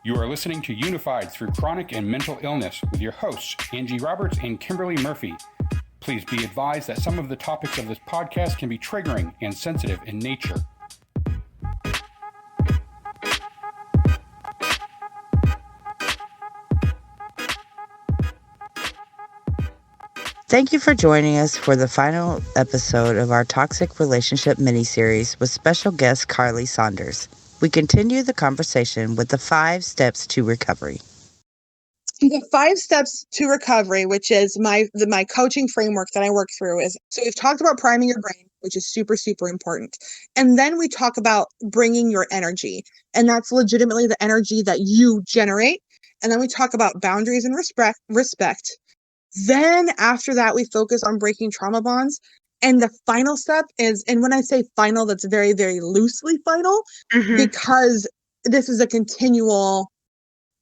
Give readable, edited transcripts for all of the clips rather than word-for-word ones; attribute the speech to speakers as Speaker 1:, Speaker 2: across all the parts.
Speaker 1: You are listening to Unified Through Chronic and Mental Illness with your hosts, Angie Roberts and Kimberly Murphy. Please be advised that some of the topics of this podcast can be triggering and sensitive in nature.
Speaker 2: Thank you for joining us for the final episode of our Toxic Relationship miniseries with special guest Karleigh Saunders. We continue the conversation with the 5 steps to recovery.
Speaker 3: The 5 steps to recovery, which is my coaching framework that I work through, is so we've talked about priming your brain, which is super, super important. And then we talk about bringing your energy, and that's legitimately the energy that you generate. And then we talk about boundaries and respect. Then after that, we focus on breaking trauma bonds. And the final step is, and when I say final, that's very, very loosely final, because this is a continual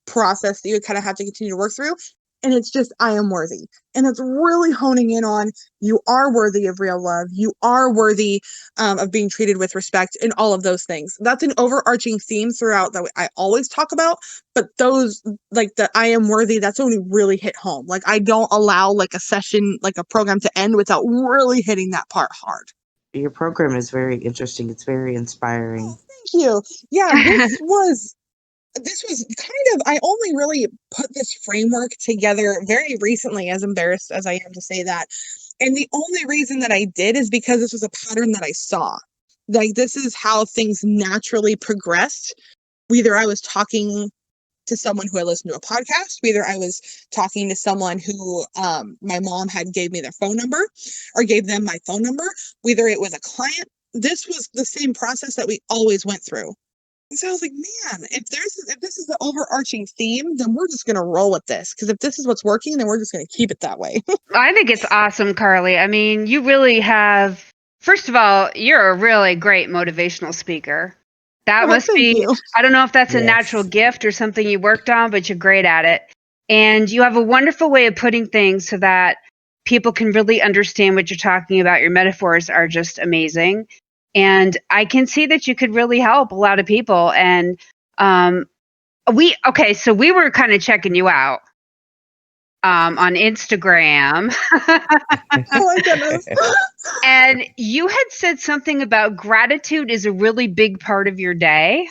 Speaker 3: process that you kind of have to continue to work through. And it's just, I am worthy. And it's really honing in on, you are worthy of real love. You are worthy of being treated with respect and all of those things. That's an overarching theme throughout that I always talk about. But those, like the I am worthy, that's only really hit home. Like I don't allow like a session, like a program to end without really hitting that part hard.
Speaker 2: Your program is very interesting. It's very inspiring.
Speaker 3: Oh, thank you. Yeah, this was kind of, I only really put this framework together very recently, as embarrassed as I am to say that. And the only reason that I did is because this was a pattern that I saw. Like, this is how things naturally progressed. Either I was talking to someone who I listened to a podcast, either I was talking to someone who my mom had gave me their phone number or gave them my phone number, whether it was a client. This was the same process that we always went through. And so I was like, man, if this is the overarching theme, then we're just going to roll with this. Because if this is what's working, then we're just going to keep it that way.
Speaker 4: I think it's awesome, Karleigh. I mean, you really have, first of all, you're a really great motivational speaker. That must be, you. I don't know if that's a natural gift or something you worked on, but you're great at it. And you have a wonderful way of putting things so that people can really understand what you're talking about. Your metaphors are just amazing. And I can see that you could really help a lot of people. And so we were kind of checking you out on Instagram.
Speaker 3: Oh my goodness.
Speaker 4: And you had said something about gratitude is a really big part of your day.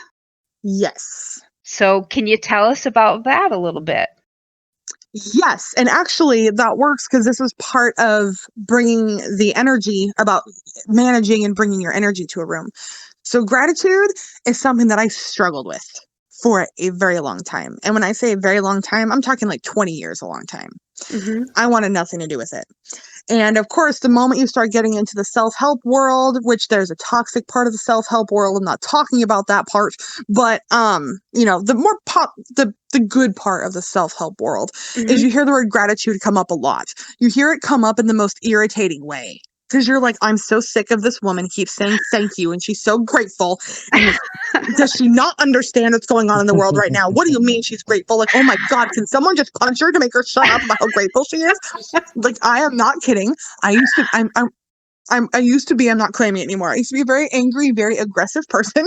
Speaker 3: Yes.
Speaker 4: So can you tell us about that a little bit?
Speaker 3: Yes. And actually that works because this is part of bringing the energy, about managing and bringing your energy to a room. So gratitude is something that I struggled with for a very long time. And when I say a very long time, I'm talking like 20 years, a long time. I wanted nothing to do with it. And of course, the moment you start getting into the self-help world, which there's a toxic part of the self-help world, I'm not talking about that part, but the more the good part of the self-help world is you hear the word gratitude come up a lot. You hear it come up in the most irritating way. Because you're like, I'm so sick of this woman keeps saying thank you, and she's so grateful. And does she not understand what's going on in the world right now? What do you mean she's grateful? Like, oh my God, can someone just punch her to make her shut up about how grateful she is? Like, I am not kidding. I used to be, I'm not claiming it anymore. I used to be a very angry, very aggressive person.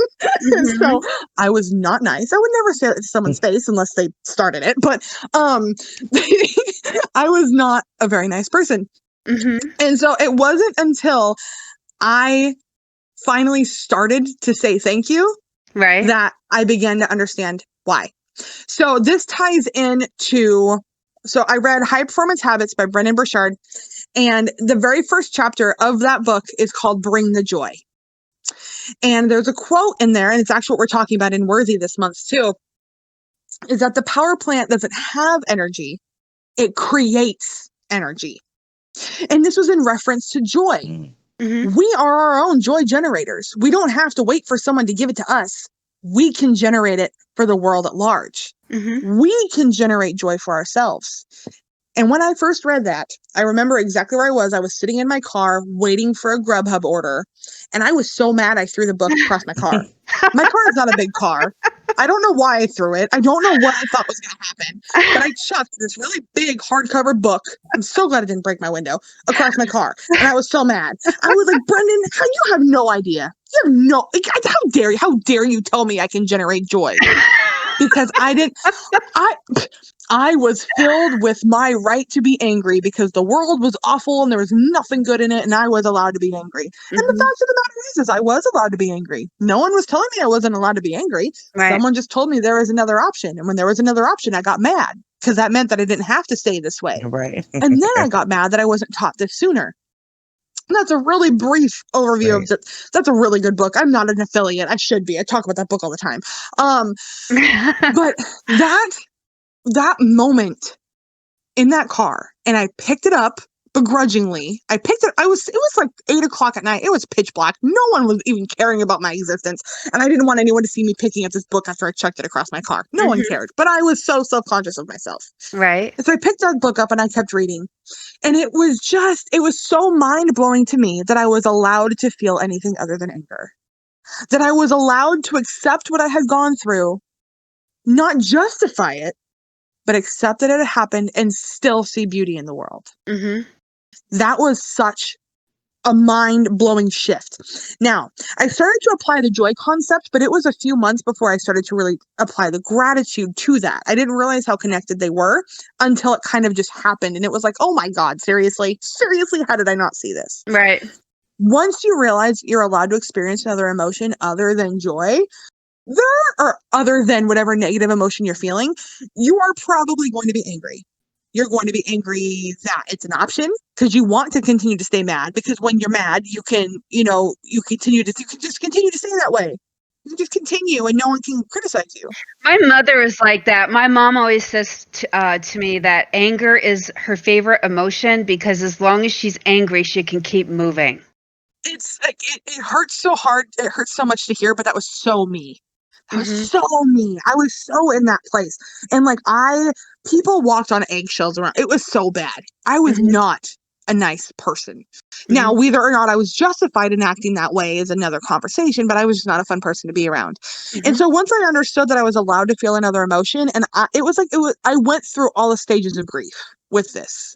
Speaker 3: So I was not nice. I would never say it to someone's face unless they started it. But I was not a very nice person. And so it wasn't until I finally started to say thank you that I began to understand why. So this ties into, so I read High Performance Habits by Brendon Burchard, and the very first chapter of that book is called Bring the Joy. And there's a quote in there, and it's actually what we're talking about in Worthy this month too, is that the power plant doesn't have energy, it creates energy. And this was in reference to joy. We are our own joy generators. We don't have to wait for someone to give it to us. We can generate it for the world at large. We can generate joy for ourselves. And when I first read that, I remember exactly where I was. I was sitting in my car waiting for a Grubhub order. And I was so mad I threw the book across my car. My car is not a big car. I don't know why I threw it. I don't know what I thought was going to happen. But I chucked this really big hardcover book. I'm so glad it didn't break my window across my car. And I was so mad. I was like, Brendon, you have no idea. You have no, how dare you tell me I can generate joy? because I was filled with my right to be angry because the world was awful and there was nothing good in it, and I was allowed to be angry. And the fact of the matter is I was allowed to be angry. No one was telling me I wasn't allowed to be angry. Right. Someone just told me there was another option. And when there was another option, I got mad because that meant that I didn't have to stay this way.
Speaker 2: Right.
Speaker 3: And then I got mad that I wasn't taught this sooner. And that's a really brief overview of that. That's a really good book. I'm not an affiliate. I should be. I talk about that book all the time. But that moment in that car, and I picked it up begrudgingly. It was like 8:00 at night. It was pitch black. No one was even caring about my existence. And I didn't want anyone to see me picking up this book after I chucked it across my car. No one cared, but I was so self-conscious of myself.
Speaker 4: Right.
Speaker 3: And so I picked that book up and I kept reading. And it was so mind-blowing to me that I was allowed to feel anything other than anger. That I was allowed to accept what I had gone through, not justify it, but accept that it had happened and still see beauty in the world. That was such a mind-blowing shift. Now, I started to apply the joy concept, but it was a few months before I started to really apply the gratitude to that. I didn't realize how connected they were until it kind of just happened. And it was like, oh my God, seriously? Seriously, how did I not see this?
Speaker 4: Right.
Speaker 3: Once you realize you're allowed to experience another emotion other than joy, or other than whatever negative emotion you're feeling, you are probably going to be angry. You're going to be angry that it's an option because you want to continue to stay mad, because when you're mad, you can just continue to stay that way. You just continue and no one can criticize you.
Speaker 4: My mother is like that. My mom always says to me that anger is her favorite emotion because as long as she's angry, she can keep moving.
Speaker 3: It's like, it hurts so hard. It hurts so much to hear, but that was so me. That was so me. I was so in that place. And like people walked on eggshells around. It was so bad. I was not a nice person. Now, whether or not I was justified in acting that way is another conversation, but I was just not a fun person to be around. And so once I understood that I was allowed to feel another emotion, and I went through all the stages of grief with this.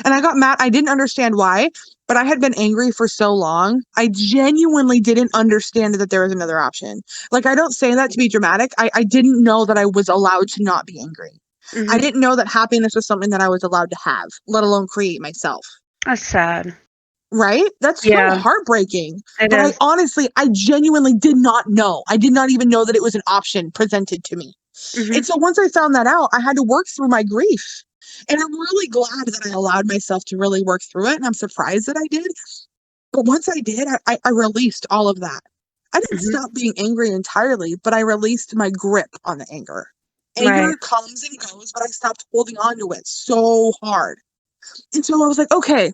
Speaker 3: And I got mad. I didn't understand why, but I had been angry for so long. I genuinely didn't understand that there was another option. Like, I don't say that to be dramatic. I didn't know that I was allowed to not be angry. I didn't know that happiness was something that I was allowed to have, let alone create myself.
Speaker 4: That's sad.
Speaker 3: Right? That's so heartbreaking. But I genuinely did not know. I did not even know that it was an option presented to me. And so once I found that out, I had to work through my grief. And I'm really glad that I allowed myself to really work through it. And I'm surprised that I did. But once I did, I released all of that. I didn't stop being angry entirely, but I released my grip on the anger. Anger comes and goes, but I stopped holding on to it so hard. And so I was like, okay,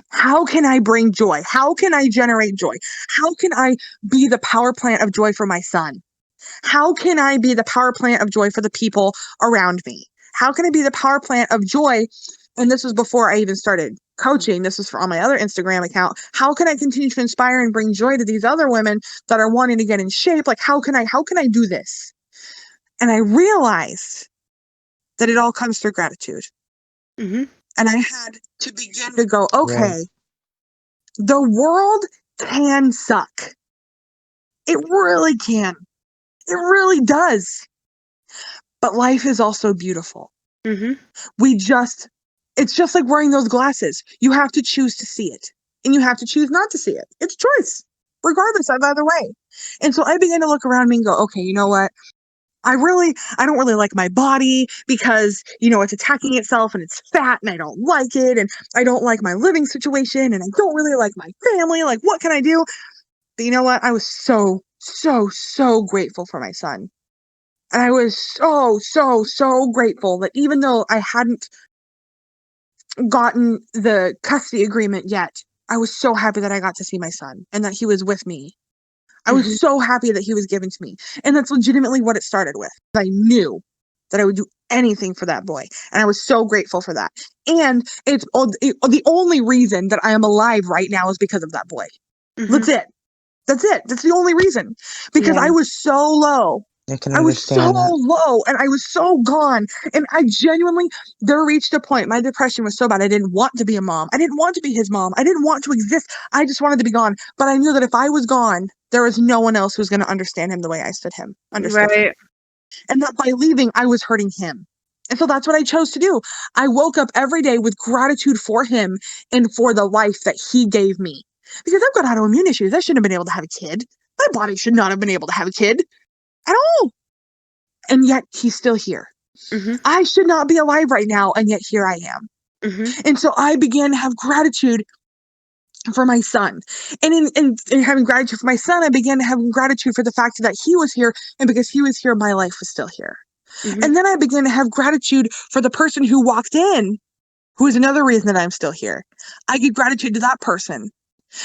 Speaker 3: how can I bring joy? How can I generate joy? How can I be the power plant of joy for my son? How can I be the power plant of joy for the people around me? How can I be the power plant of joy? And this was before I even started coaching. This was on my other Instagram account. How can I continue to inspire and bring joy to these other women that are wanting to get in shape? Like, how can I do this? And I realized that it all comes through gratitude. And I had to begin to go, okay, the world can suck. It really can. It really does. But life is also beautiful. It's just like wearing those glasses. You have to choose to see it, and you have to choose not to see it. It's choice, regardless of either way. And so I began to look around me and go, okay, you know what? I don't really like my body because, it's attacking itself and it's fat and I don't like it. And I don't like my living situation and I don't really like my family. Like, what can I do? But you know what? I was so, so, so grateful for my son. And I was so, so, so grateful that even though I hadn't gotten the custody agreement yet, I was so happy that I got to see my son and that he was with me. I was so happy that he was given to me. And that's legitimately what it started with. I knew that I would do anything for that boy. And I was so grateful for that. And the only reason that I am alive right now is because of that boy. That's it. That's the only reason. Because I was so low. I was so low and I was so gone. And I genuinely, there reached a point, my depression was so bad. I didn't want to be a mom. I didn't want to be his mom. I didn't want to exist. I just wanted to be gone. But I knew that if I was gone, there was no one else who was going to understand him the way I understood him. and that by leaving, I was hurting him. And so that's what I chose to do. I woke up every day with gratitude for him and for the life that he gave me. Because I've got autoimmune issues. I shouldn't have been able to have a kid. My body should not have been able to have a kid at all. And yet he's still here. Mm-hmm. I should not be alive right now, and yet here I am. Mm-hmm. And so I began to have gratitude for my son. And in having gratitude for my son, I began to have gratitude for the fact that he was here, and because he was here, my life was still here. Mm-hmm. And then I began to have gratitude for the person who walked in, who is another reason that I'm still here. I give gratitude to that person.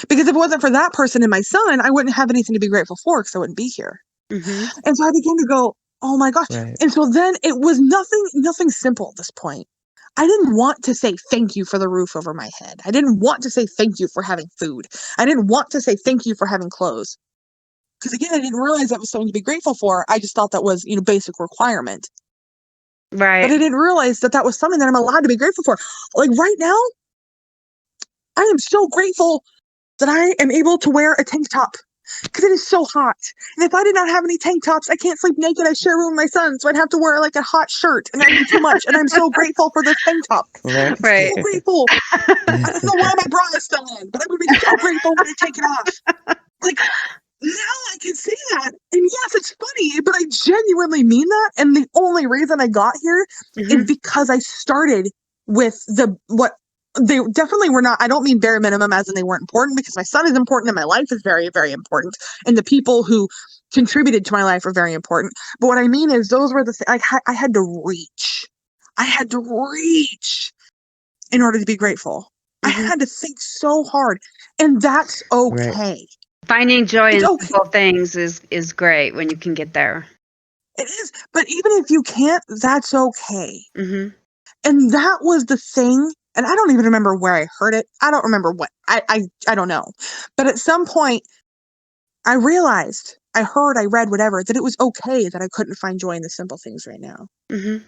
Speaker 3: Because if it wasn't for that person and my son, I wouldn't have anything to be grateful for because I wouldn't be here. Mm-hmm. And so I began to go, oh my gosh. Right. And so then it was nothing simple at this point. I didn't want to say thank you for the roof over my head. I didn't want to say thank you for having food. I didn't want to say thank you for having clothes. Because again, I didn't realize that was something to be grateful for. I just thought that was, basic requirement. Right. But I didn't realize that was something that I'm allowed to be grateful for. Like right now, I am so grateful that I am able to wear a tank top because it is so hot. And if I did not have any tank tops, I can't sleep naked. I share a room with my son, so I'd have to wear like a hot shirt, and that'd be too much. And I'm so grateful for this tank top. Right. I'm so grateful. I don't know why my bra is still on, but I'm gonna be so grateful when I take it off. Like now I can see that. And yes, it's funny, but I genuinely mean that. And the only reason I got here is because I started with what they definitely were not. I don't mean bare minimum as in they weren't important, because my son is important and my life is very, very important. And the people who contributed to my life are very important. But what I mean is those were the things I had to reach. I had to reach in order to be grateful. I had to think so hard. And that's okay. Right.
Speaker 4: Finding joy in simple things is great when you can get there.
Speaker 3: It is. But even if you can't, that's okay. Mm-hmm. And that was the thing. And I don't even remember where I heard it. I don't remember what. I don't know. But at some point, I realized, I read, whatever, that it was okay that I couldn't find joy in the simple things right now. Mm-hmm.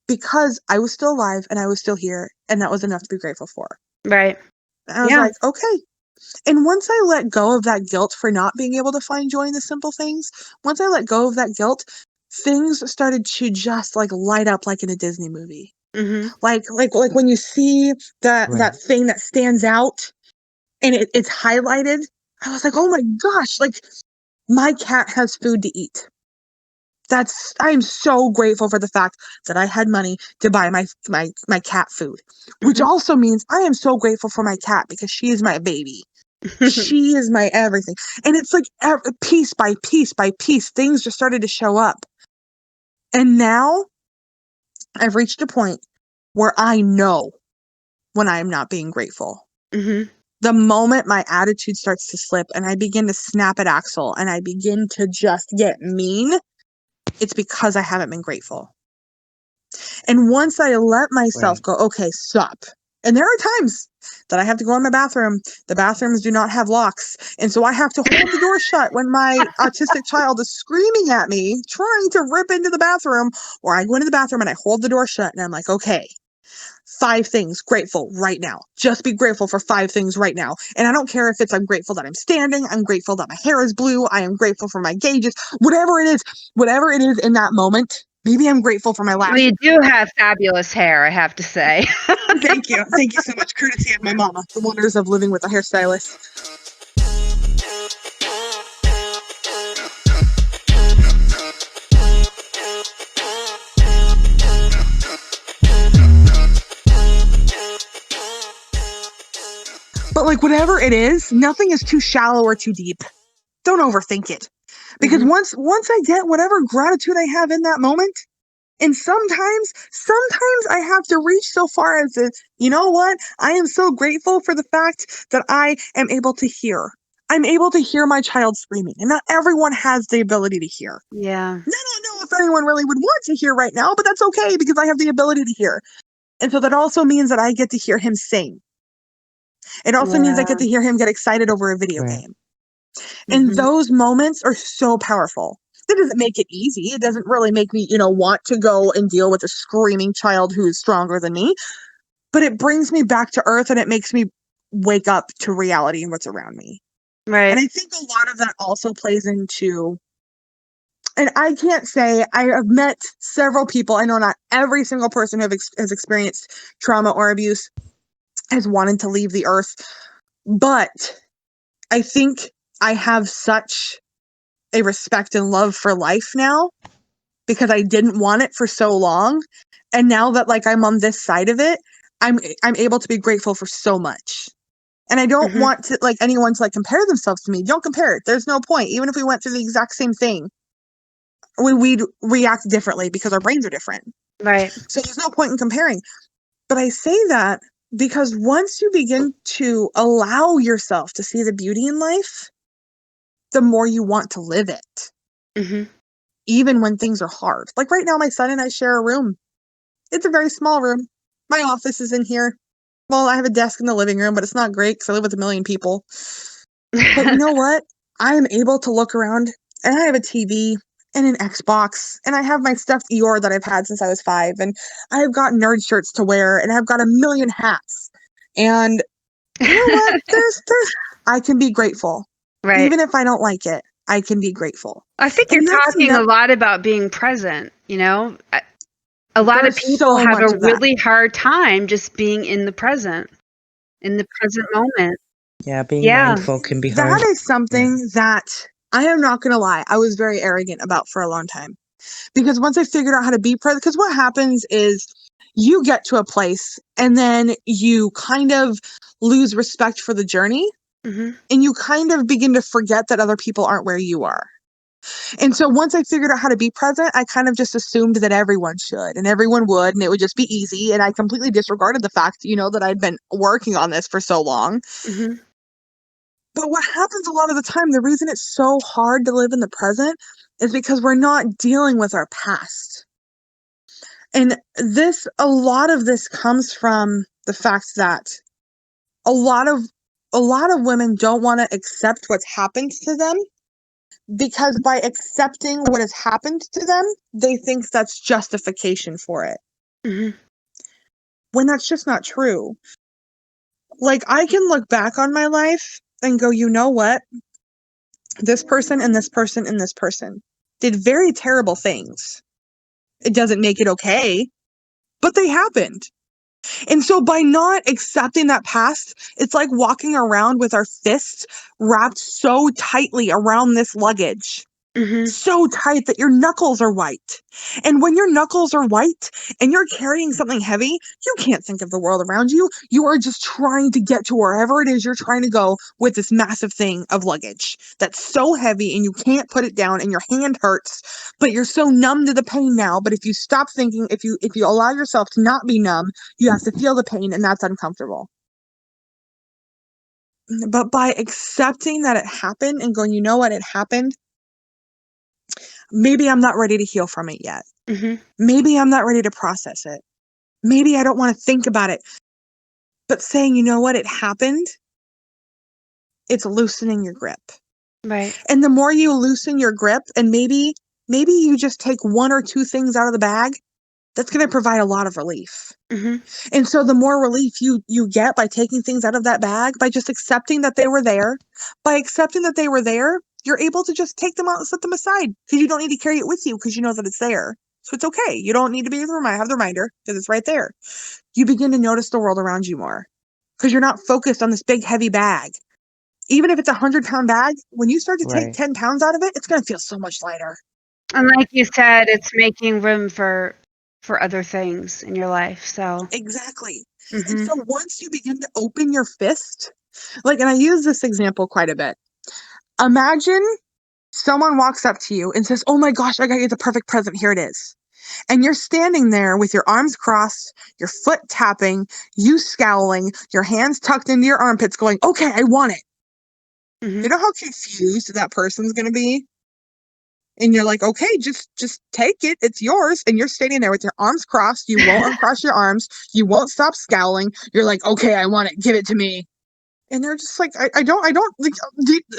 Speaker 3: Because I was still alive and I was still here. And that was enough to be grateful for.
Speaker 4: Right.
Speaker 3: And I was like, okay. And once I let go of that guilt for not being able to find joy in the simple things, once I let go of that guilt, things started to just like light up like in a Disney movie. Mm-hmm. Like when you see that thing that stands out and it's highlighted, I was like, oh my gosh, like my cat has food to eat. I'm so grateful for the fact that I had money to buy my cat food, which also means I am so grateful for my cat because she is my baby. She is my everything. And it's like piece by piece by piece, things just started to show up. And now I've reached a point where I know when I am not being grateful. Mm-hmm. The moment my attitude starts to slip and I begin to snap at Axel and I begin to just get mean, it's because I haven't been grateful. And once I let myself go, okay, stop. And there are times that I have to go in my bathroom. The bathrooms do not have locks. And so I have to hold the door shut when my autistic child is screaming at me, trying to rip into the bathroom. Or I go into the bathroom and I hold the door shut and I'm like, okay, 5 things grateful right now. Just be grateful for 5 things right now. And I don't care if I'm grateful that I'm standing. I'm grateful that my hair is blue. I am grateful for my gauges. Whatever it is in that moment. Maybe I'm grateful for my lashes.
Speaker 4: Well, you do have fabulous hair, I have to say.
Speaker 3: Thank you. Thank you so much. Courtesy of my mama. The wonders of living with a hairstylist. But like whatever it is, nothing is too shallow or too deep. Don't overthink it. Because once I get whatever gratitude I have in that moment, and sometimes I have to reach so far as to, you know what? I am so grateful for the fact that I am able to hear. I'm able to hear my child screaming. And not everyone has the ability to hear.
Speaker 4: Yeah.
Speaker 3: I don't know if anyone really would want to hear right now, but that's okay because I have the ability to hear. And so that also means that I get to hear him sing. It also means I get to hear him get excited over a video game. And those moments are so powerful. That doesn't make it easy. It doesn't really make me, want to go and deal with a screaming child who is stronger than me. But it brings me back to earth and it makes me wake up to reality and what's around me.
Speaker 4: Right.
Speaker 3: And I think a lot of that also plays into And I can't say I have met several people. I know not every single person who has experienced trauma or abuse has wanted to leave the earth. But I think I have such a respect and love for life now because I didn't want it for so long. And now that like I'm on this side of it, I'm able to be grateful for so much. And I don't want to like anyone to like compare themselves to me. Don't compare it. There's no point. Even if we went through the exact same thing, we'd react differently because our brains are different.
Speaker 4: Right.
Speaker 3: So there's no point in comparing. But I say that because once you begin to allow yourself to see the beauty in life, the more you want to live it. Even when things are hard. Like right now, my son and I share a room. It's a very small room. My office is in here. Well, I have a desk in the living room, but it's not great because I live with 1 million people. But you know what? I am able to look around and I have a TV and an Xbox and I have my stuffed Eeyore that I've had since I was 5 and I've got nerd shirts to wear and I've got 1 million hats. And you know what? There's I can be grateful. Right. Even if I don't like it, I can be grateful.
Speaker 4: I think you're talking a lot about being present, you know? A lot of people have a really hard time just being in the present moment.
Speaker 2: Yeah, being mindful can be hard.
Speaker 3: That is something that I am not going to lie. I was very arrogant about for a long time. Because once I figured out how to be present, because what happens is you get to a place and then you kind of lose respect for the journey. And you kind of begin to forget that other people aren't where you are. And so once I figured out how to be present, I kind of just assumed that everyone should and everyone would, and it would just be easy. And I completely disregarded the fact, you know, that I'd been working on this for so long. But what happens a lot of the time, the reason it's so hard to live in the present is because we're not dealing with our past. And a lot of this comes from the fact that a lot of women don't want to accept what's happened to them. Because by accepting what has happened to them, they think that's justification for it. When that's just not true. Like, I can look back on my life and go, you know what? This person and this person and this person did very terrible things. It doesn't make it okay, but they happened. And so by not accepting that past, it's like walking around with our fists wrapped so tightly around this luggage. So tight that your knuckles are white. And when your knuckles are white and you're carrying something heavy, you can't think of the world around you. You are just trying to get to wherever it is you're trying to go with this massive thing of luggage that's so heavy and you can't put it down and your hand hurts, but you're so numb to the pain now. But if you stop thinking, if you allow yourself to not be numb, you have to feel the pain, and that's uncomfortable. But by accepting that it happened and going, you know what, it happened, maybe I'm not ready to heal from it yet. Maybe I'm not ready to process it. Maybe I don't want to think about it. But saying, you know what, it happened, it's loosening your grip.
Speaker 4: Right.
Speaker 3: And the more you loosen your grip, and maybe you just take 1 or 2 things out of the bag, that's going to provide a lot of relief. And so the more relief you get by taking things out of that bag, by just accepting that they were there, you're able to just take them out and set them aside because you don't need to carry it with you because you know that it's there. So it's okay. You don't need to have the reminder because it's right there. You begin to notice the world around you more because you're not focused on this big, heavy bag. Even if it's 100-pound bag, when you start to take 10 pounds out of it, it's going to feel so much lighter.
Speaker 4: And like you said, it's making room for other things in your life. So
Speaker 3: exactly. And so once you begin to open your fist, like, and I use this example quite a bit. Imagine someone walks up to you and says, oh my gosh, I got you the perfect present. Here it is. And you're standing there with your arms crossed, your foot tapping, you scowling, your hands tucked into your armpits going, okay, I want it. You know how confused that person's going to be? And you're like, okay, just take it. It's yours. And you're standing there with your arms crossed. You won't uncross your arms. You won't stop scowling. You're like, okay, I want it. Give it to me. And they're just like, I don't, like,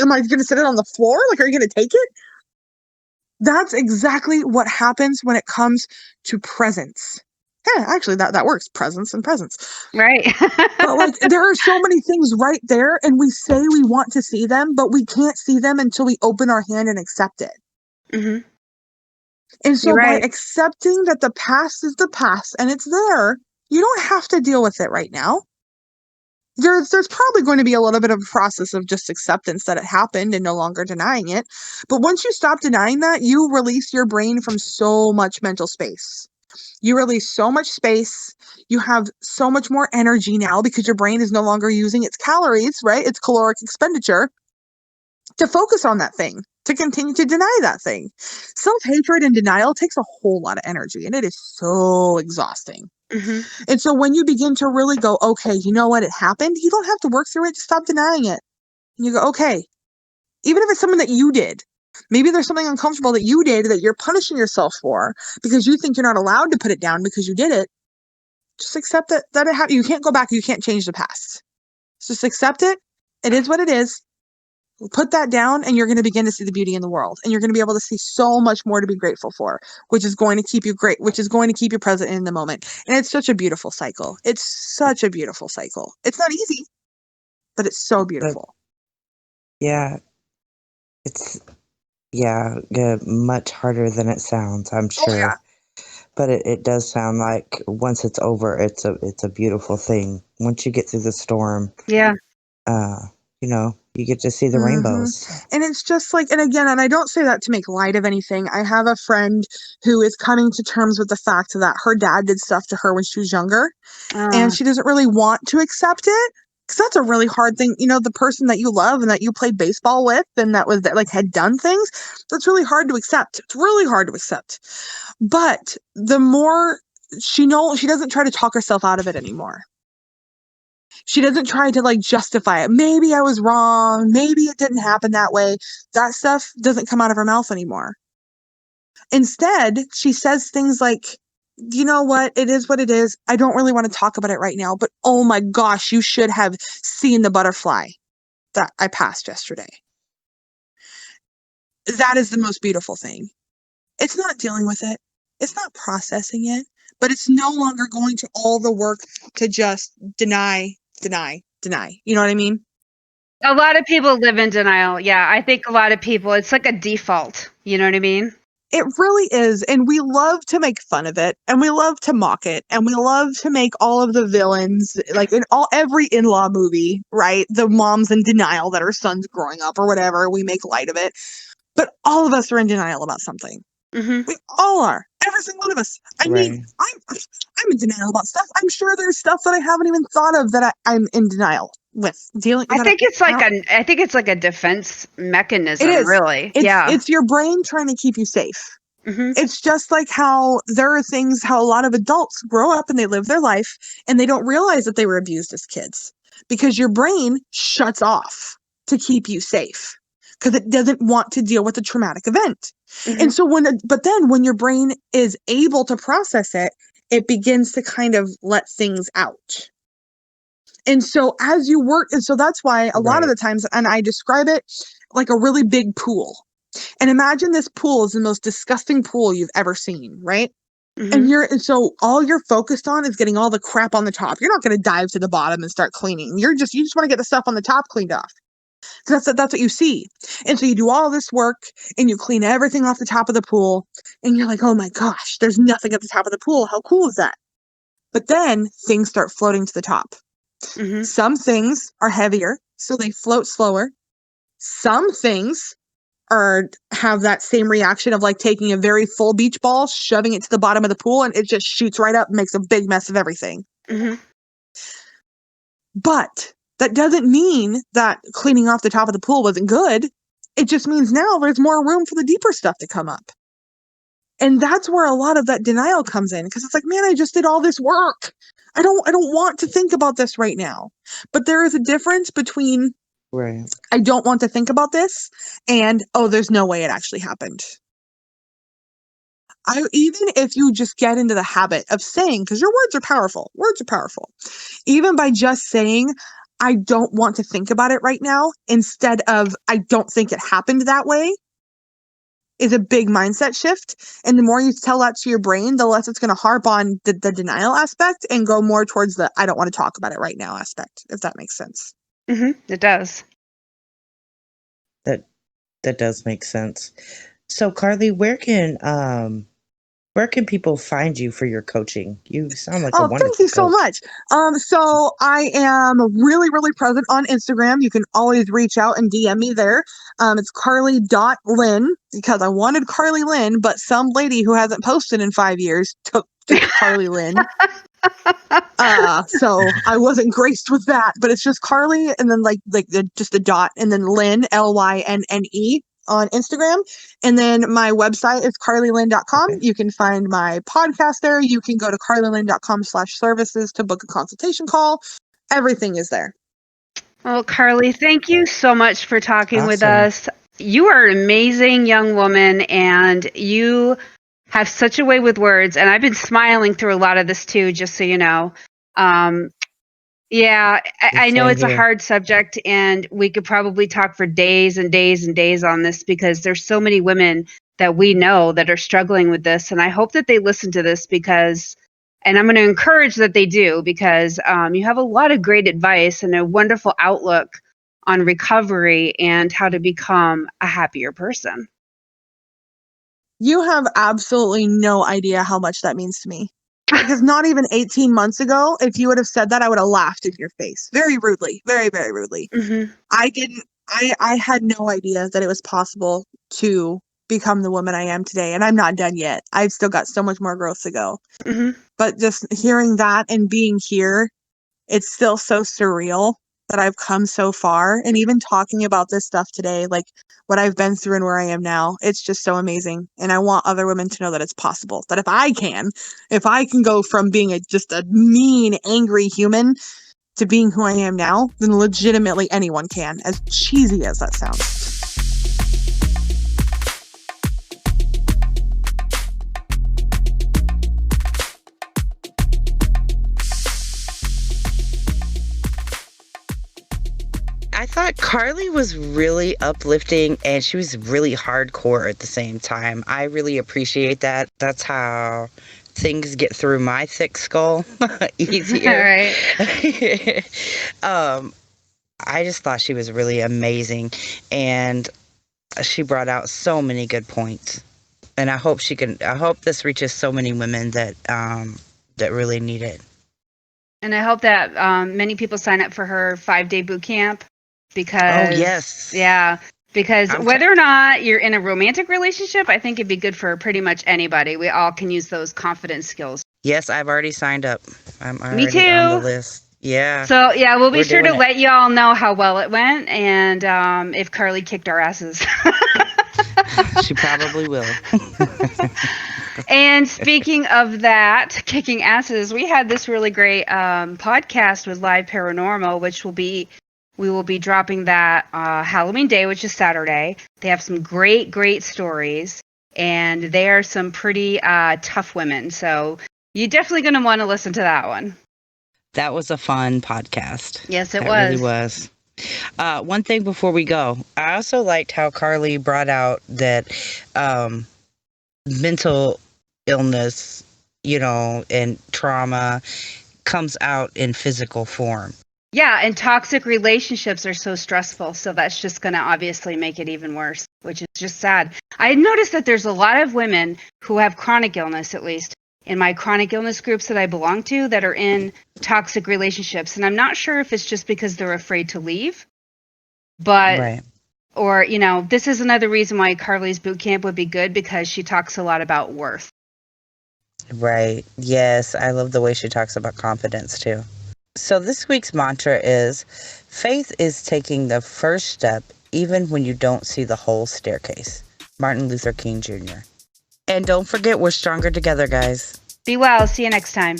Speaker 3: am I going to sit it on the floor? Like, are you going to take it? That's exactly what happens when it comes to presence. Yeah, actually, that works. Presence and presence.
Speaker 4: Right.
Speaker 3: But like, there are so many things right there, and we say we want to see them, but we can't see them until we open our hand and accept it. And so by accepting that the past is the past and it's there, you don't have to deal with it right now. There's probably going to be a little bit of a process of just acceptance that it happened and no longer denying it. But once you stop denying that, you release your brain from so much mental space. You release so much space. You have so much more energy now because your brain is no longer using its calories, right? Its caloric expenditure to focus on that thing, to continue to deny that thing. Self-hatred and denial takes a whole lot of energy, and it is so exhausting. And so when you begin to really go, okay, you know what, it happened, you don't have to work through it, just stop denying it. And you go, okay, even if it's something that you did, maybe there's something uncomfortable that you did that you're punishing yourself for because you think you're not allowed to put it down because you did it. Just accept that it happened. You can't go back. You can't change the past. Just accept it. It is what it is. Put that down and you're going to begin to see the beauty in the world. And you're going to be able to see so much more to be grateful for, which is going to keep you great, which is going to keep you present in the moment. And it's such a beautiful cycle. It's such a beautiful cycle. It's not easy, but it's so beautiful.
Speaker 2: Yeah. It's, much harder than it sounds, I'm sure.
Speaker 3: Oh, yeah.
Speaker 2: But it does sound like once it's over, it's a beautiful thing. Once you get through the storm.
Speaker 4: Yeah.
Speaker 2: You get to see the rainbows.
Speaker 3: And it's just like, and again, and I don't say that to make light of anything. I have a friend who is coming to terms with the fact that her dad did stuff to her when she was younger. And she doesn't really want to accept it. Because that's a really hard thing. The person that you love and that you played baseball with and that had done things, that's really hard to accept. It's really hard to accept. But the more she doesn't try to talk herself out of it anymore. She doesn't try to justify it. Maybe I was wrong. Maybe it didn't happen that way. That stuff doesn't come out of her mouth anymore. Instead, she says things like, you know what? It is what it is. I don't really want to talk about it right now, but oh my gosh, you should have seen the butterfly that I passed yesterday. That is the most beautiful thing. It's not dealing with it. It's not processing it, but it's no longer going to all the work to just deny. You know what I mean?
Speaker 4: A lot of people live in denial. Yeah, I think a lot of people, it's like a default. You know what I mean?
Speaker 3: It really is. And we love to make fun of it and we love to mock it and we love to make all of the villains, like in every in-law movie, right? The mom's in denial that her son's growing up or whatever. We make light of it. But all of us are in denial about something. We all are. Every single one of us. I mean, I'm in denial about stuff. I'm sure there's stuff that I haven't even thought of that I'm in denial with dealing.
Speaker 4: I think it's like a defense mechanism.
Speaker 3: It is.
Speaker 4: Really.
Speaker 3: It's your brain trying to keep you safe. It's just like how there are things, how a lot of adults grow up and they live their life and they don't realize that they were abused as kids because your brain shuts off to keep you safe because it doesn't want to deal with the traumatic event. And so when your brain is able to process it, it begins to kind of let things out. And so as you work, and so that's why a lot of the times, and I describe it like a really big pool. And imagine this pool is the most disgusting pool you've ever seen, right? And so all you're focused on is getting all the crap on the top. You're not going to dive to the bottom and start cleaning. You just want to get the stuff on the top cleaned off. So that's what you see. And so you do all this work and you clean everything off the top of the pool. And you're like, oh my gosh, there's nothing at the top of the pool. How cool is that? But then things start floating to the top. Some things are heavier, so they float slower. Some things have that same reaction of like taking a very full beach ball, shoving it to the bottom of the pool, and it just shoots right up and makes a big mess of everything. But that doesn't mean that cleaning off the top of the pool wasn't good. It just means now there's more room for the deeper stuff to come up. And that's where a lot of that denial comes in, because it's like, man, I just did all this work. I don't want to think about this right now. But there is a difference between I don't want to think about this and, oh, there's no way it actually happened. Even if you just get into the habit of saying, because your words are powerful, even by just saying, I don't want to think about it right now, instead of, I don't think it happened that way, is a big mindset shift. And the more you tell that to your brain, the less it's going to harp on the denial aspect and go more towards the, I don't want to talk about it right now aspect, if that makes sense.
Speaker 4: It does.
Speaker 2: That does make sense. So Karleigh, where can people find you for your coaching? You sound like a wonderful
Speaker 3: thank you so
Speaker 2: coach.
Speaker 3: much. So I am really, really present on Instagram. You can always reach out and DM me there. It's Karleigh.Lynn because I wanted Karleigh Lynn, but some lady who hasn't posted in 5 years took Karleigh Lynn. So I wasn't graced with that, but it's just Karleigh and then just a dot and then Lynn, Lynnne on Instagram. And then my website is karleighlynn.com.
Speaker 2: Okay.
Speaker 3: You can find my podcast there. You can go to karleighlynn.com/services to book a consultation call. Everything is there.
Speaker 4: Well, Karleigh, thank you so much for talking with
Speaker 2: Awesome.
Speaker 4: us. You are an amazing young woman, and you have such a way with words. And I've been smiling through a lot of this too, just so you know. Yeah, I know it's a hard subject, and we could probably talk for days and days and days on this because there's so many women that we know that are struggling with this. And I hope that they listen to this because, and I'm going to encourage that they do because you have a lot of great advice and a wonderful outlook on recovery and how to become a happier person.
Speaker 3: You have absolutely no idea how much that means to me. Because not even 18 months ago, if you would have said that, I would have laughed in your face. Very rudely. Very, very rudely.
Speaker 4: Mm-hmm.
Speaker 3: I had no idea that it was possible to become the woman I am today. And I'm not done yet. I've still got so much more growth to go.
Speaker 4: Mm-hmm.
Speaker 3: But just hearing that and being here, it's still so surreal that I've come so far. And even talking about this stuff today, like what I've been through and where I am now, it's just so amazing. And I want other women to know that it's possible. That if I can go from being just a mean, angry human to being who I am now, then legitimately anyone can, as cheesy as that sounds.
Speaker 2: I thought Karleigh was really uplifting and she was really hardcore at the same time. I really appreciate that. That's how things get through my thick skull easier.
Speaker 4: Right.
Speaker 2: I just thought she was really amazing and she brought out so many good points. And I hope this reaches so many women that really need it.
Speaker 4: And I hope that many people sign up for her 5-day boot camp. Because,
Speaker 2: oh, yes.
Speaker 4: Yeah, because whether or not you're in a romantic relationship, I think it'd be good for pretty much anybody. We all can use those confidence skills.
Speaker 2: Yes, I've already signed up. I'm already
Speaker 4: Me too.
Speaker 2: on the list. Yeah.
Speaker 4: So, yeah, we'll be sure to let you all know how well it went and if Karleigh kicked our asses.
Speaker 2: She probably will.
Speaker 4: And speaking of that, kicking asses, we had this really great podcast with Live Paranormal, which we will be dropping that Halloween Day, which is Saturday. They have some great, great stories, and they are some pretty tough women. So you're definitely going to want to listen to that one.
Speaker 2: That was a fun podcast.
Speaker 4: Yes, it
Speaker 2: was. It really was. One thing before we go, I also liked how Karleigh brought out that mental illness, and trauma comes out in physical form.
Speaker 4: Yeah, and toxic relationships are so stressful, so that's just going to obviously make it even worse, which is just sad. I noticed that there's a lot of women who have chronic illness, at least in my chronic illness groups that I belong to, that are in toxic relationships. And I'm not sure if it's just because they're afraid to leave, but, right. Or, this is another reason why Karleigh's boot camp would be good because she talks a lot about worth.
Speaker 2: Right. Yes, I love the way she talks about confidence too. So this week's mantra is, faith is taking the first step even when you don't see the whole staircase. Martin Luther King Jr. And don't forget, we're stronger together, guys.
Speaker 4: Be well. See you next time.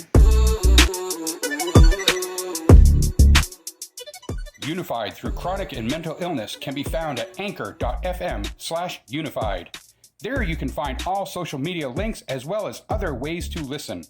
Speaker 1: Unified through chronic and mental illness can be found at anchor.fm/unified. There you can find all social media links as well as other ways to listen.